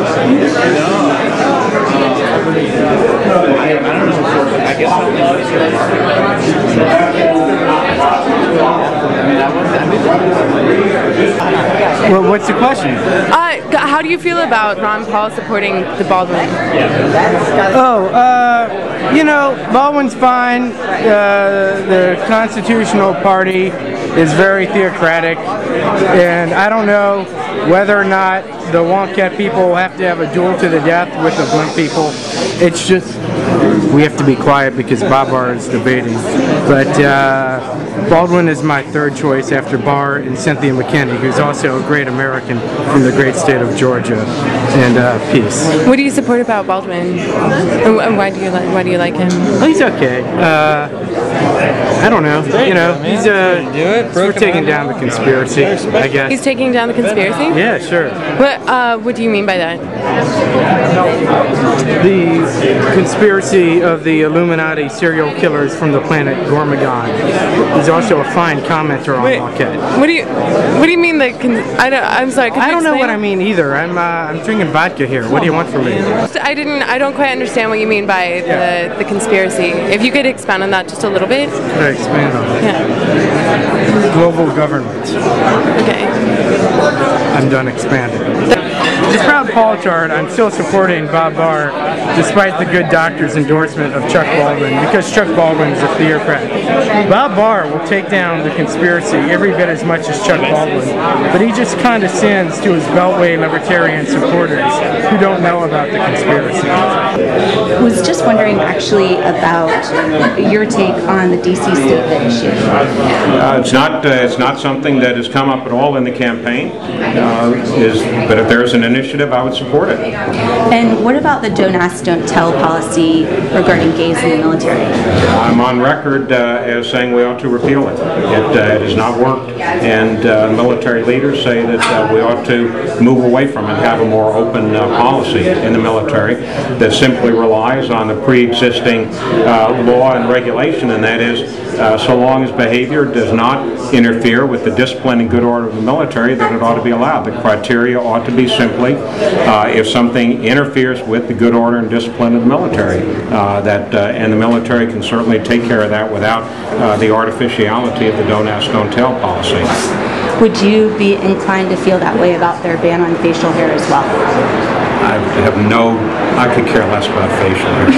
I don't know. I guess Well, what's the question? How do you feel about Ron Paul supporting the Baldwin? You know, Baldwin's fine. The Constitutional Party is very theocratic, and I don't know whether or not the Wonkat people will have to have a duel to the death with the Blimp people. It's just, we have to be quiet because Bob Barr is debating. But Baldwin is my third choice after Barr and Cynthia McKinney, who's also a great American from the great state of Georgia. And peace. What do you support about Baldwin? And why do you like him? Oh, he's okay. I don't know. You know, we're taking down the conspiracy, I guess. He's taking down the conspiracy? Yeah, sure. What do you mean by that? The conspiracy of the Illuminati serial killers from the planet Gormagon. He's also a fine commenter on Wonkat. What do you mean I'm sorry. I don't know what I mean either. I'm drinking vodka here. What do you want from me? I don't quite understand what you mean by the conspiracy. If you could expand on that just a little bit. Expand on it. Yeah. Global government. Okay. I'm done expanding. As a proud Paul-tard, I'm still supporting Bob Barr despite the good doctor's endorsement of Chuck Baldwin, because Chuck Baldwin is a theocrat. Bob Barr will take down the conspiracy every bit as much as Chuck Baldwin, but he just condescends to his Beltway libertarian supporters who don't know about the conspiracy. I was just wondering actually about your take on the DC statement issue. It's not something that has come up at all in the campaign, but if there's an initiative, I would support it. And what about the don't ask, don't tell policy regarding gays in the military? I'm on record as saying we ought to repeal it. It has not worked, and military leaders say that we ought to move away from it, have a more open policy in the military that simply relies on the pre-existing law and regulation, and that is so long as behavior does not interfere with the discipline and good order of the military, that it ought to be allowed. The criteria ought to be simply if something interferes with the good order and discipline of the military, and the military can certainly take care of that without the artificiality of the don't ask, don't tell policy. Would you be inclined to feel that way about their ban on facial hair as well? I could care less about facial hair.